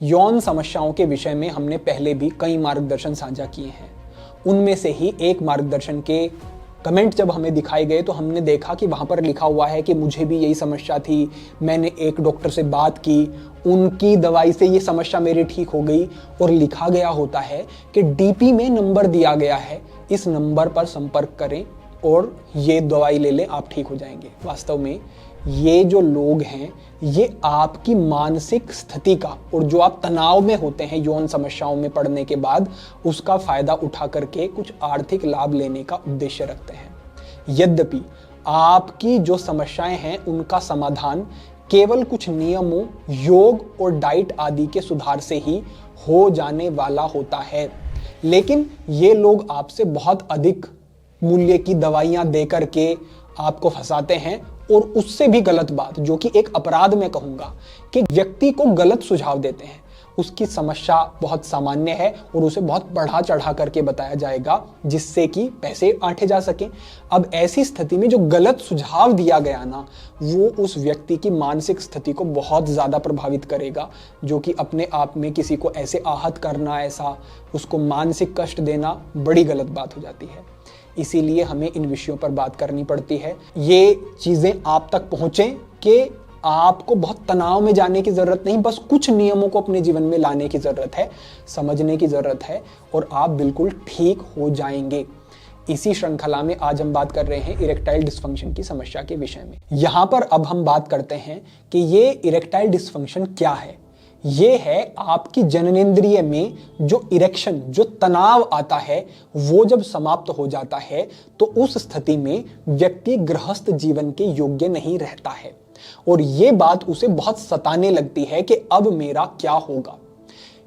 यौन समस्याओं के विषय में हमने पहले भी कई मार्गदर्शन साझा किए हैं। उनमें से ही एक मार्गदर्शन के कमेंट जब हमें दिखाए गए तो हमने देखा कि वहाँ पर लिखा हुआ है कि मुझे भी यही समस्या थी, मैंने एक डॉक्टर से बात की, उनकी दवाई से ये समस्या मेरी ठीक हो गई। और लिखा गया होता है कि डीपी में नंबर दिया गया है, इस नंबर पर संपर्क करें और ये दवाई ले लें, आप ठीक हो जाएंगे। वास्तव में ये जो लोग हैं ये आपकी मानसिक स्थिति का और जो आप तनाव में होते हैं यौन समस्याओं में पड़ने के बाद, उसका फायदा उठा करके कुछ आर्थिक लाभ लेने का उद्देश्य रखते हैं। यद्यपि आपकी जो समस्याएं हैं उनका समाधान केवल कुछ नियमों, योग और डाइट आदि के सुधार से ही हो जाने वाला होता है, लेकिन ये लोग आपसे बहुत अधिक मूल्य की दवाइयां दे करके आपको फंसाते हैं। और उससे भी गलत बात, जो कि एक अपराध मैं कहूंगा, कि व्यक्ति को गलत सुझाव देते हैं। उसकी समस्या बहुत सामान्य है और उसे बहुत बढ़ा चढ़ा करके बताया जाएगा जिससे कि पैसे आंटे जा सके। अब ऐसी स्थिति में जो गलत सुझाव दिया गया ना, वो उस व्यक्ति की मानसिक स्थिति को बहुत ज़्यादा प्रभावित करेगा, जो कि अपने आप में किसी को ऐसे आहत करना, ऐसा उसको मानसिक कष्ट देना बड़ी गलत बात हो जाती है। इसीलिए हमें इन विषयों पर बात करनी पड़ती है। ये चीज़ें आप तक पहुँचें कि आपको बहुत तनाव में जाने की ज़रूरत नहीं, बस कुछ नियमों को अपने जीवन में लाने की ज़रूरत है, समझने की ज़रूरत है और आप बिल्कुल ठीक हो जाएंगे। इसी श्रृंखला में आज हम बात कर रहे हैं इरेक्टाइल डिस्फंक्शन की समस्या के विषय में। यहाँ पर अब हम बात करते हैं कि ये इरेक्टाइल डिस्फंक्शन क्या है। ये है आपकी जननेंद्रिय में जो इरेक्शन, जो तनाव आता है, वो जब समाप्त हो जाता है तो उस स्थिति में व्यक्ति गृहस्थ जीवन के योग्य नहीं रहता है और ये बात उसे बहुत सताने लगती है कि अब मेरा क्या होगा।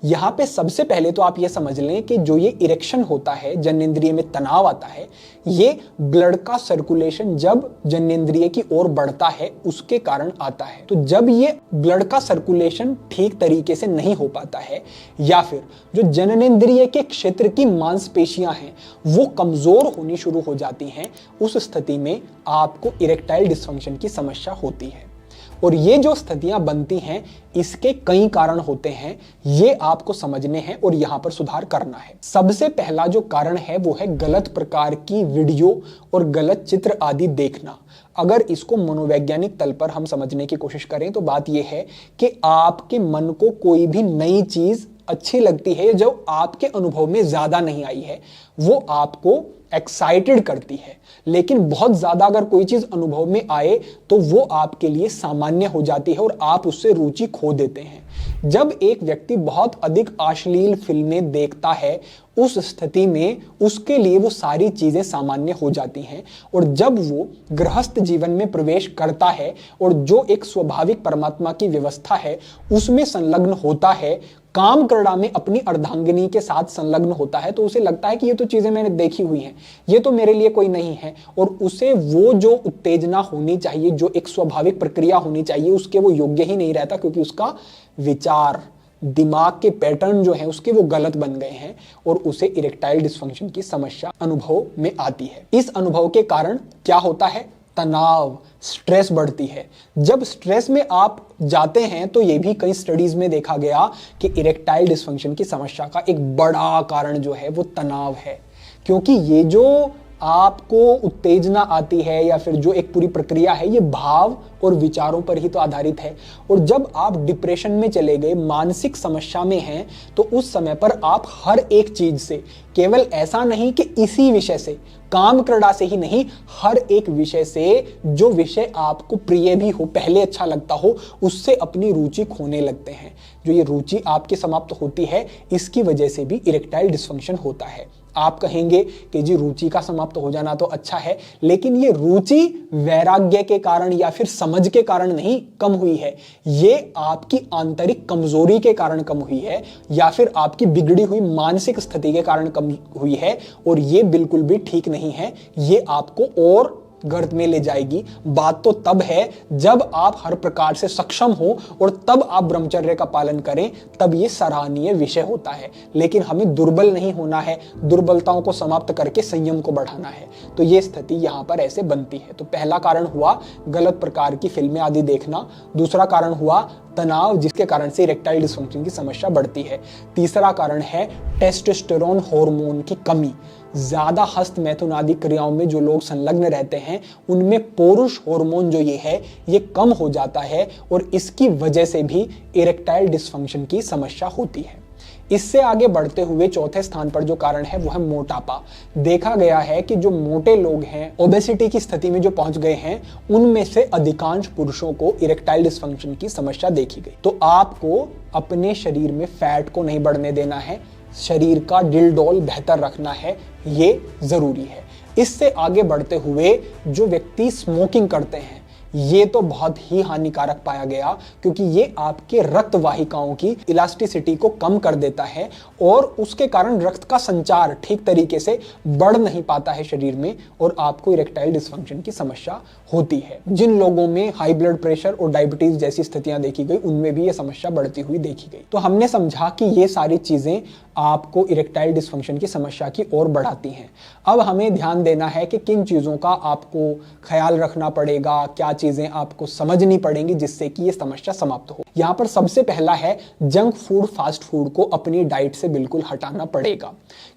यहाँ पे सबसे पहले तो आप ये समझ लें कि जो ये इरेक्शन होता है, जननेंद्रिय में तनाव आता है, ये ब्लड का सर्कुलेशन जब जननेंद्रिय की ओर बढ़ता है उसके कारण आता है। तो जब ये ब्लड का सर्कुलेशन ठीक तरीके से नहीं हो पाता है या फिर जो जननेंद्रिय के क्षेत्र की मांसपेशियां हैं वो कमजोर होनी शुरू हो जाती हैं, उस स्थिति में आपको इरेक्टाइल डिस्फंक्शन की समस्या होती है। और ये जो स्थितियां बनती हैं इसके कई कारण होते हैं, ये आपको समझने हैं और यहां पर सुधार करना है। सबसे पहला जो कारण है वो है गलत प्रकार की वीडियो और गलत चित्र आदि देखना। अगर इसको मनोवैज्ञानिक तल पर हम समझने की कोशिश करें तो बात यह है कि आपके मन को कोई भी नई चीज अच्छी लगती है जो आपके अनुभव में ज्यादा नहीं आई है, वो आपको एक्साइटेड करती है। लेकिन बहुत ज्यादा अगर कोई चीज अनुभव में आए तो वो आपके लिए सामान्य हो जाती है और आप उससे रुचि खो देते हैं। जब एक व्यक्ति बहुत अधिक अश्लील फिल्में देखता है, उस स्थिति में उसके लिए वो सारी चीजें सामान्य हो जाती हैं और जब वो गृहस्थ जीवन में प्रवेश करता है और जो एक स्वाभाविक परमात्मा की व्यवस्था है उसमें संलग्न होता है, काम क्रीड़ा में अपनी अर्धांगिनी के साथ संलग्न होता है, तो उसे लगता है कि ये तो चीजें मैंने देखी हुई हैं, ये तो मेरे लिए कोई नहीं है। और उसे वो जो उत्तेजना होनी चाहिए, जो एक स्वाभाविक प्रक्रिया होनी चाहिए, उसके वो योग्य ही नहीं रहता, क्योंकि उसका विचार, दिमाग के पैटर्न जो है उसके वो गलत बन गए हैं और उसे इरेक्टाइल डिस्फंक्शन की समस्या अनुभव में आती है। इस अनुभव के कारण क्या होता है? तनाव, स्ट्रेस बढ़ती है। जब स्ट्रेस में आप जाते हैं तो ये भी कई स्टडीज में देखा गया कि इरेक्टाइल डिस्फंक्शन की समस्या का एक बड़ा कारण जो है वो तनाव है, क्योंकि ये जो आपको उत्तेजना आती है या फिर जो एक पूरी प्रक्रिया है ये भाव और विचारों पर ही तो आधारित है। और जब आप डिप्रेशन में चले गए, मानसिक समस्या में हैं, तो उस समय पर आप हर एक चीज से, केवल ऐसा नहीं कि इसी विषय से, काम क्रीड़ा से ही नहीं, हर एक विषय से, जो विषय आपको प्रिय भी हो, पहले अच्छा लगता हो, उससे अपनी रुचि खोने लगते हैं। जो ये रुचि आपकी समाप्त होती है, इसकी वजह से भी इरेक्टाइल डिस्फंक्शन होता है। आप कहेंगे कि जी रुचि का समाप्त हो जाना तो अच्छा है, लेकिन ये रुचि वैराग्य के कारण या फिर समझ के कारण नहीं कम हुई है, ये आपकी आंतरिक कमजोरी के कारण कम हुई है या फिर आपकी बिगड़ी हुई मानसिक स्थिति के कारण कम हुई है। और ये बिल्कुल भी ठीक नहीं है, ये आपको और गर्त में ले जाएगी। बात तो तब है जब आप हर प्रकार से सक्षम हो और तब आप ब्रह्मचर्य का पालन करें, तब ये सराहनीय विषय होता है। लेकिन हमें दुर्बल नहीं होना है, दुर्बलताओं को समाप्त करके संयम को बढ़ाना है। तो ये स्थिति यहाँ पर ऐसे बनती है। तो पहला कारण हुआ गलत प्रकार की फिल्में आदि देखना, दूसरा कारण हुआ तनाव, जिसके कारण से इरेक्टाइल डिसफंक्शन की समस्या बढ़ती है। तीसरा कारण है टेस्टोस्टेरोन हार्मोन की कमी। ज्यादा हस्तमैथुन आदि क्रियाओं में जो लोग संलग्न रहते हैं उनमें पौरुष हार्मोन जो ये कम हो जाता है और इसकी वजह से भी इरेक्टाइल डिसफंक्शन की समस्या होती है। इससे आगे बढ़ते हुए चौथे स्थान पर जो कारण है वो है मोटापा। देखा गया है कि जो मोटे लोग हैं, ओबेसिटी की स्थिति में जो पहुंच गए हैं, उनमें से अधिकांश पुरुषों को इरेक्टाइल डिसफंक्शन की समस्या देखी गई। तो आपको अपने शरीर में फैट को नहीं बढ़ने देना है, शरीर का डिलडोल बेहतर रखना है, ये जरूरी है। इससे आगे बढ़ते हुए जो व्यक्ति स्मोकिंग करते हैं, ये तो बहुत ही हानिकारक पाया गया, क्योंकि ये आपके रक्त वाहिकाओं की इलास्टिसिटी को कम कर देता है और उसके कारण रक्त का संचार ठीक तरीके से बढ़ नहीं पाता है शरीर में और आपको इरेक्टाइल डिसफंक्शन की समस्या होती है। जिन लोगों में हाई ब्लड प्रेशर और डायबिटीज जैसी स्थितियां देखी गई, उनमें भी ये समस्या बढ़ती हुई देखी गई। तो हमने समझा कि ये सारी चीजें आपको इरेक्टाइल डिसफंक्शन की समस्या की ओर बढ़ाती हैं। अब हमें ध्यान देना है कि किन चीजों का आपको ख्याल रखना पड़ेगा, क्या चीजें आपको समझनी पड़ेंगी जिससे कि ये समस्या समाप्त हो। यहाँ पर सबसे पहला है जंक फूड, फास्ट फूड को अपनी डाइट से बिल्कुल हटाना पड़ेगा,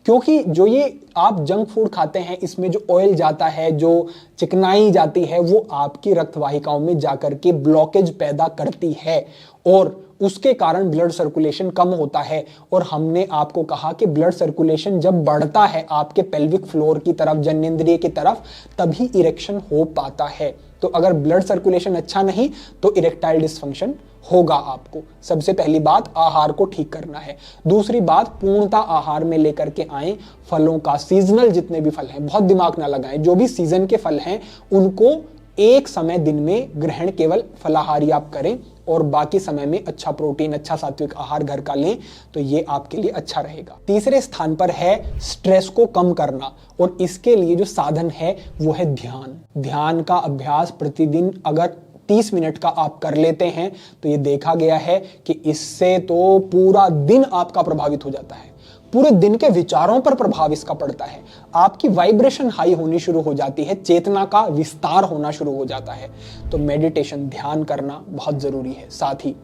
क्योंकि जो ये आप जंक फूड खाते हैं इसमें जो ऑयल जाता है, जो चिकनाई जाती है, वो आपकी रक्त वाहिकाओं में जाकर के ब्लॉकेज पैदा करती है और उसके कारण ब्लड सर्कुलेशन कम होता है। और हमने आपको कहा कि ब्लड सर्कुलेशन जब बढ़ता है आपके पेल्विक फ्लोर की तरफ, जननेंद्रिय की तरफ, तभी इरेक्शन हो पाता है। तो अगर ब्लड सर्कुलेशन अच्छा नहीं तो इरेक्टाइल डिसफंक्शन होगा। आपको सबसे पहली बात आहार को ठीक करना है। दूसरी बात, पूर्णता आहार में लेकर के आए फलों का, सीजनल जितने भी फल हैं, बहुत दिमाग ना लगाएं, जो भी सीजन के फल हैं उनको एक समय दिन में ग्रहण केवल फलाहारी आप करें और बाकी समय में अच्छा प्रोटीन, अच्छा सात्विक आहार घर का लें, तो ये आपके लिए अच्छा रहेगा। तीसरे स्थान पर है स्ट्रेस को कम करना और इसके लिए जो साधन है वो है ध्यान। ध्यान का अभ्यास प्रतिदिन अगर 30 मिनट का आप कर लेते हैं तो ये देखा गया है कि इससे तो पूरा दिन आपका प्रभावित हो जाता है, पूरे दिन के विचारों पर प्रभाव इसका पड़ता है, आपकी वाइब्रेशन हाई होनी शुरू हो जाती है, चेतना का विस्तार होना शुरू हो जाता है। तो मेडिटेशन, ध्यान करना बहुत जरूरी है। साथ ही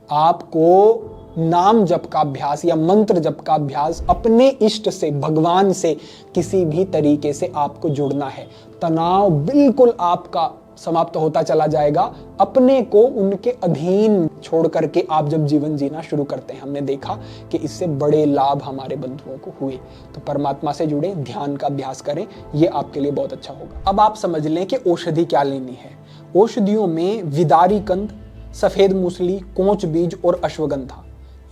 आपको नाम जप का अभ्यास या मंत्र जप का अभ्यास, अपने इष्ट से, भगवान से किसी भी तरीके से आपको जुड़ना है। तनाव बिल्कुल आपका समाप्त होता चला जाएगा अपने को उनके अधीन छोड़ करके आप जब जीवन जीना शुरू करते हैं। हमने देखा कि इससे बड़े लाभ हमारे बंधुओं को हुए। तो परमात्मा से जुड़े, ध्यान का अभ्यास करें, ये आपके लिए बहुत अच्छा होगा। अब आप समझ लें कि औषधि क्या लेनी है। औषधियों में विदारी कंद, सफेद मूसली, कोंच बीज और अश्वगंधा,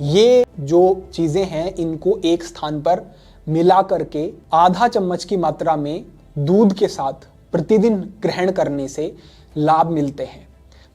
ये जो चीजें हैं इनको एक स्थान पर मिला करके आधा चम्मच की मात्रा में दूध के साथ प्रतिदिन ग्रहण करने से लाभ मिलते हैं।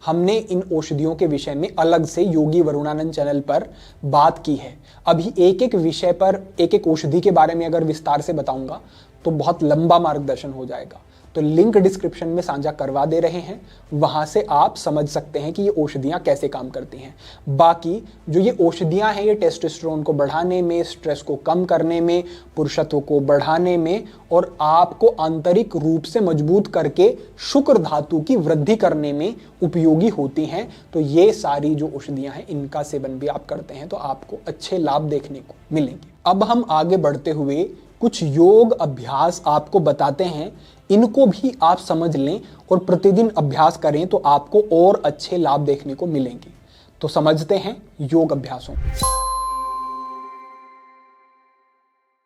हमने इन औषधियों के विषय में अलग से योगी वरुणानंद चैनल पर बात की है। अभी एक एक विषय पर, एक एक औषधि के बारे में अगर विस्तार से बताऊंगा तो बहुत लंबा मार्गदर्शन हो जाएगा। तो लिंक डिस्क्रिप्शन में साझा करवा दे रहे हैं, वहां से आप समझ सकते हैं कि ये औषधियां कैसे काम करती हैं। बाकी जो ये औषधियां हैं, ये टेस्टोस्टेरोन को बढ़ाने में, स्ट्रेस को कम करने में, पुरुषत्व को बढ़ाने में और आपको आंतरिक रूप से मजबूत करके शुक्र धातु की वृद्धि करने में उपयोगी होती हैं। तो ये सारी जो औषधियां हैं इनका सेवन भी आप करते हैं तो आपको अच्छे लाभ देखने को मिलेंगे। अब हम आगे बढ़ते हुए कुछ योग अभ्यास आपको बताते हैं, इनको भी आप समझ लें और प्रतिदिन अभ्यास करें तो आपको और अच्छे लाभ देखने को मिलेंगे। तो समझते हैं योग अभ्यासों।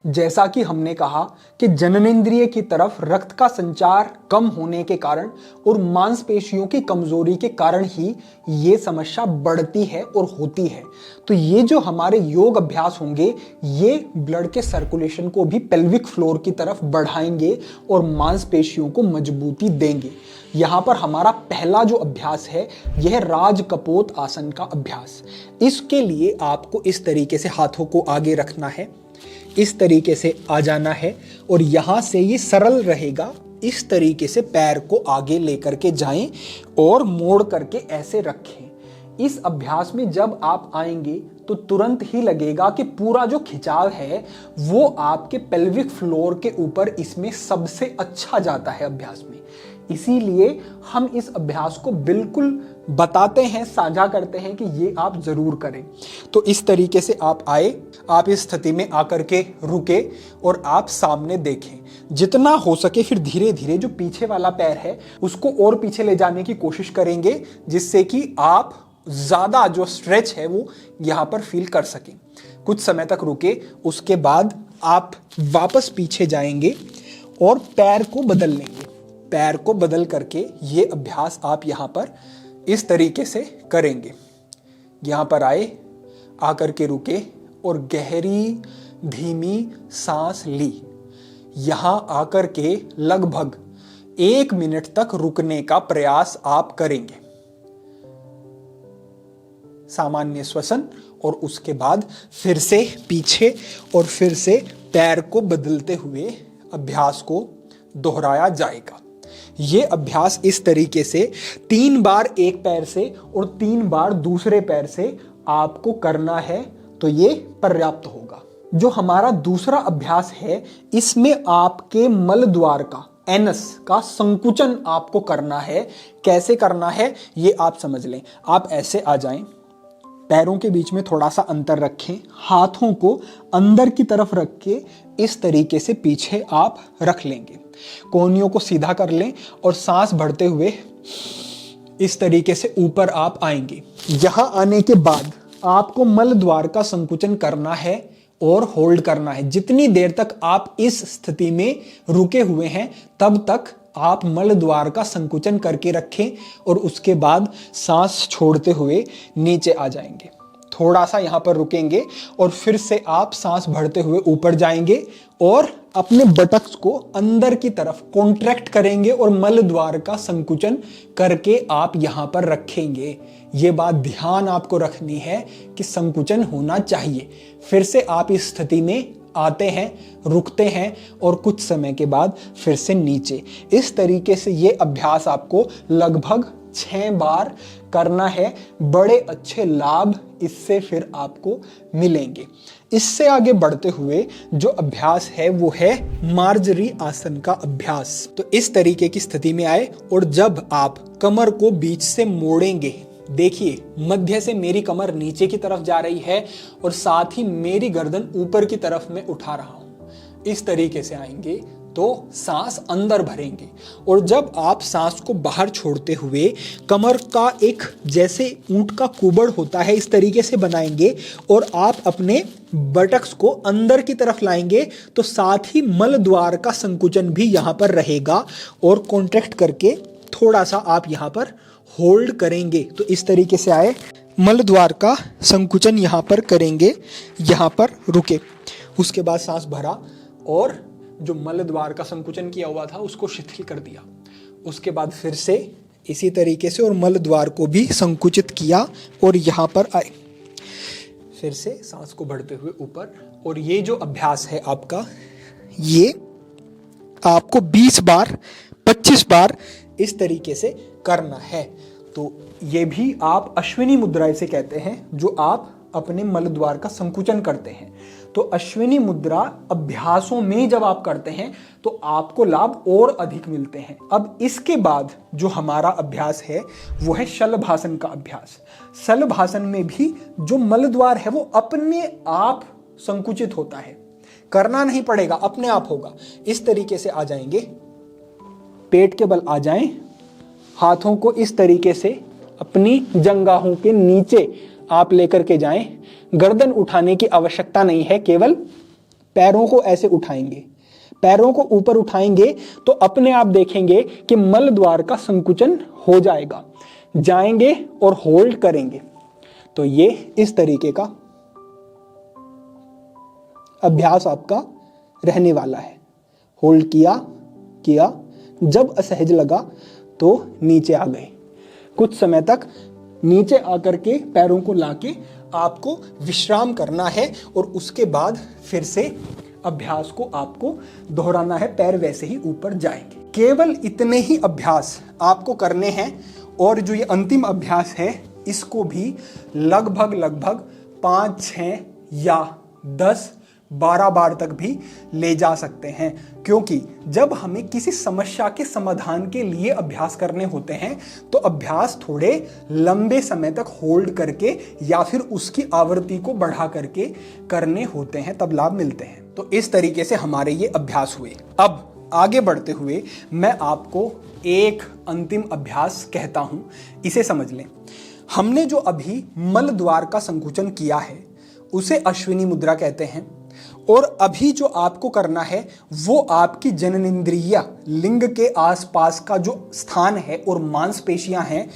जैसा कि हमने कहा कि जननेंद्रिय की तरफ रक्त का संचार कम होने के कारण और मांसपेशियों की कमजोरी के कारण ही ये समस्या बढ़ती है और होती है। तो ये जो हमारे योग अभ्यास होंगे ये ब्लड के सर्कुलेशन को भी पेल्विक फ्लोर की तरफ बढ़ाएंगे और मांसपेशियों को मजबूती देंगे। यहाँ पर हमारा पहला जो अभ्यास है यह राज कपोत आसन का अभ्यास। इसके लिए आपको इस तरीके से हाथों को आगे रखना है, इस तरीके से आ जाना है और यहां से ये सरल रहेगा। इस तरीके से पैर को आगे लेकर के जाएं और मोड़ करके ऐसे रखें। इस अभ्यास में जब आप आएंगे तो तुरंत ही लगेगा कि पूरा जो खिंचाव है वो आपके पेल्विक फ्लोर के ऊपर इसमें सबसे अच्छा जाता है अभ्यास में। इसीलिए हम इस अभ्यास को बिल्कुल बताते हैं, साझा करते हैं कि ये आप जरूर करें। तो इस तरीके से आप आए, आप इस स्थिति में आकर के रुके और आप सामने देखें। जितना हो सके फिर धीरे धीरे जो पीछे वाला पैर है उसको और पीछे ले जाने की कोशिश करेंगे, जिससे कि आप ज्यादा जो स्ट्रेच है वो यहां पर फील कर सकें। कुछ समय तक रुके, उसके बाद आप वापस पीछे जाएंगे और पैर को बदल लेंगे। पैर को बदल करके ये अभ्यास आप यहां पर इस तरीके से करेंगे। यहां पर आए, आकर के रुके और गहरी धीमी सांस ली। यहां आकर के लगभग 1 मिनट तक रुकने का प्रयास आप करेंगे, सामान्य श्वसन, और उसके बाद फिर से पीछे और फिर से पैर को बदलते हुए अभ्यास को दोहराया जाएगा। ये अभ्यास इस तरीके से 3 बार एक पैर से और 3 बार दूसरे पैर से आपको करना है, तो ये पर्याप्त होगा। जो हमारा दूसरा अभ्यास है, इसमें आपके मल द्वार का, एनस का संकुचन आपको करना है। कैसे करना है ये आप समझ लें। आप ऐसे आ जाएं, पैरों के बीच में थोड़ा सा अंतर रखें, हाथों को अंदर की तरफ रख के इस तरीके से पीछे आप रख लेंगे। कोहनियों को सीधा कर लें और सांस भरते हुए इस तरीके से ऊपर आप आएंगे। यहां आने के बाद आपको मल द्वार का संकुचन करना है और होल्ड करना है। जितनी देर तक आप इस स्थिति में रुके हुए हैं तब तक आप मल द्वार का संकुचन करके रखें और उसके बाद सांस छोड़ते हुए नीचे आ जाएंगे। थोड़ा सा यहां पर रुकेंगे और फिर से आप सांस भरते हुए ऊपर जाएंगे और अपने बटक्स को अंदर की तरफ कॉन्ट्रैक्ट करेंगे और मल द्वार का संकुचन करके आप यहां पर रखेंगे। ये बात ध्यान आपको रखनी है कि संकुचन होना चाहिए। फिर से आप इस स्थिति में आते हैं, रुकते हैं और कुछ समय के बाद फिर से नीचे। इस तरीके से ये अभ्यास आपको लगभग 6 बार करना है। बड़े अच्छे लाभ इससे फिर आपको मिलेंगे। इससे आगे बढ़ते हुए जो अभ्यास है वो है मार्जरी आसन का अभ्यास। तो इस तरीके की स्थिति में आए और जब आप कमर को बीच से मोड़ेंगे, देखिए मध्य से मेरी कमर नीचे की तरफ जा रही है और साथ ही मेरी गर्दन ऊपर की तरफ में उठा रहा हूं। इस तरीके से आएंगे तो सांस अंदर भरेंगे और जब आप सांस को बाहर छोड़ते हुए कमर का एक जैसे ऊंट का कुबड़ होता है इस तरीके से बनाएंगे और आप अपने बटक्स को अंदर की तरफ लाएंगे, तो साथ ही मल द्वार का संकुचन भी यहां पर रहेगा और कॉन्ट्रैक्ट करके थोड़ा सा आप यहां पर होल्ड करेंगे। तो इस तरीके से आए, मल द्वार का संकुचन यहां पर करेंगे, यहां पर रुके, उसके बाद सांस भरा और जो मल द्वार का संकुचन किया हुआ था उसको शिथिल कर दिया। उसके बाद फिर से इसी तरीके से और मल द्वार को भी संकुचित किया और यहां पर आए। फिर से सांस को बढ़ते हुए ऊपर। और ये जो अभ्यास है आपका, ये आपको 20 बार 25 बार इस तरीके से करना है। तो ये भी आप अश्विनी मुद्रा इसे कहते हैं, जो आप अपने मल द्वार का संकुचन करते हैं। तो अश्विनी मुद्रा अभ्यासों में जब आप करते हैं तो आपको लाभ और अधिक मिलते हैं। अब इसके बाद जो हमारा अभ्यास है वो है शलभासन का अभ्यास। शलभासन में भी जो मल द्वार है वो अपने आप संकुचित होता है, करना नहीं पड़ेगा, अपने आप होगा। इस तरीके से आ जाएंगे, पेट के बल आ जाएं, हाथों को इस तरीके से अपनी जंघाहों के नीचे आप लेकर के जाएं। गर्दन उठाने की आवश्यकता नहीं है, केवल पैरों को ऐसे उठाएंगे। पैरों को ऊपर उठाएंगे तो अपने आप देखेंगे कि मल द्वार का संकुचन हो जाएगा। जाएंगे और होल्ड करेंगे। तो ये इस तरीके का अभ्यास आपका रहने वाला है। होल्ड किया, जब असहज लगा तो नीचे आ गए। कुछ समय तक नीचे आकर के पैरों को लाके आपको विश्राम करना है और उसके बाद फिर से अभ्यास को आपको दोहराना है। पैर वैसे ही ऊपर जाएंगे। केवल इतने ही अभ्यास आपको करने हैं और जो ये अंतिम अभ्यास है इसको भी लगभग 5, 6 या 10 12 बार तक भी ले जा सकते हैं, क्योंकि जब हमें किसी समस्या के समाधान के लिए अभ्यास करने होते हैं तो अभ्यास थोड़े लंबे समय तक होल्ड करके या फिर उसकी आवृत्ति को बढ़ा करके करने होते हैं, तब लाभ मिलते हैं। तो इस तरीके से हमारे ये अभ्यास हुए। अब आगे बढ़ते हुए मैं आपको एक अंतिम अभ्यास कहता हूं, इसे समझ लें। हमने जो अभी मल द्वार का संकुचन किया है उसे अश्विनी मुद्रा कहते हैं, और अभी जो आपको करना है वो आपकी जननेंद्रिय लिंग के आसपास का जो स्थान है और मांसपेशियां हैं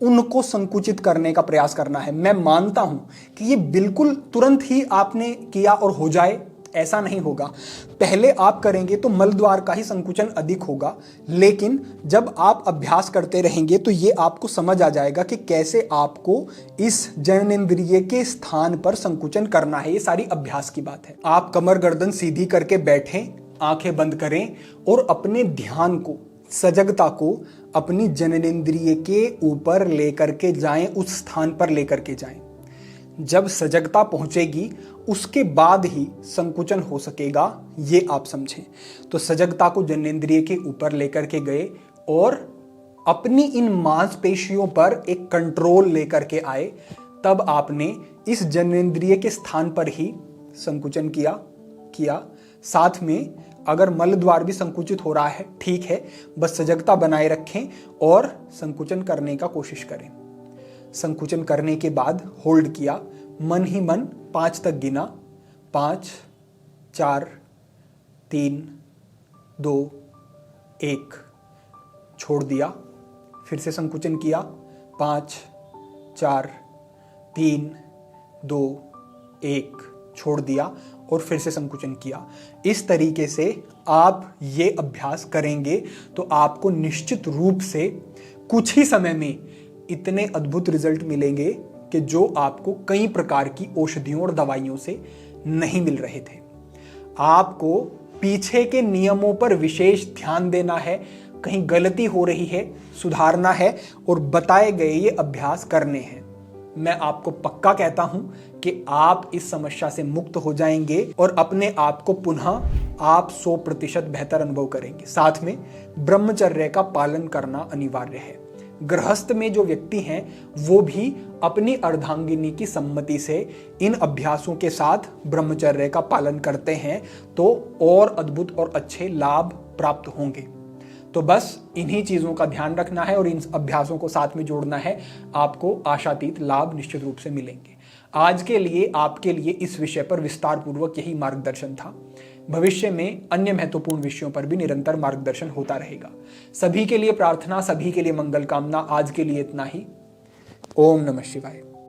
उनको संकुचित करने का प्रयास करना है। मैं मानता हूं कि ये बिल्कुल तुरंत ही आपने किया और हो जाए, ऐसा नहीं होगा। पहले आप करेंगे तो मल द्वार का ही संकुचन अधिक होगा, लेकिन जब आप अभ्यास करते रहेंगे तो ये आपको समझ आ जाएगा कि कैसे आपको इस जननेंद्रिय के स्थान पर संकुचन करना है। ये सारी अभ्यास की बात है। आप कमर गर्दन सीधी करके बैठें, आंखें बंद करें और अपने ध्यान को, सजगता को अपनी जननेंद्रिय के ऊपर लेकर के जाएं, उस स्थान पर लेकर के जाएं। जब सजगता पहुंचेगी उसके बाद ही संकुचन हो सकेगा, ये आप समझें। तो सजगता को जननेंद्रिय के ऊपर लेकर के गए और अपनी इन मांसपेशियों पर एक कंट्रोल लेकर के आए, तब आपने इस जननेंद्रिय के स्थान पर ही संकुचन किया। साथ में अगर मल द्वार भी संकुचित हो रहा है, ठीक है, बस सजगता बनाए रखें और संकुचन करने का कोशिश करें। संकुचन करने के बाद होल्ड किया, मन ही मन 5 तक गिना, 5, 4, 3, 2, 1, छोड़ दिया। फिर से संकुचन किया, 5, 4, 3, 2, 1, छोड़ दिया और फिर से संकुचन किया। इस तरीके से आप ये अभ्यास करेंगे तो आपको निश्चित रूप से कुछ ही समय में इतने अद्भुत रिजल्ट मिलेंगे कि जो आपको कई प्रकार की औषधियों और दवाइयों से नहीं मिल रहे थे। आपको पीछे के नियमों पर विशेष ध्यान देना है, कहीं गलती हो रही है सुधारना है और बताए गए ये अभ्यास करने हैं। मैं आपको पक्का कहता हूं कि आप इस समस्या से मुक्त हो जाएंगे और अपने आप को पुनः आप 100% बेहतर अनुभव करेंगे। साथ में ब्रह्मचर्य का पालन करना अनिवार्य है। गृहस्थ में जो व्यक्ति हैं वो भी अपनी अर्धांगिनी की सम्मति से इन अभ्यासों के साथ ब्रह्मचर्य का पालन करते हैं तो और अद्भुत और अच्छे लाभ प्राप्त होंगे। तो बस इन्हीं चीज़ों का ध्यान रखना है और इन अभ्यासों को साथ में जोड़ना है, आपको आशातीत लाभ निश्चित रूप से मिलेंगे। आज के लिए आपके लिए इस विषय पर विस्तार पूर्वक यही मार्गदर्शन था। भविष्य में अन्य महत्वपूर्ण विषयों पर भी निरंतर मार्गदर्शन होता रहेगा। सभी के लिए प्रार्थना, सभी के लिए मंगल कामना। आज के लिए इतना ही। ओम नमः शिवाय।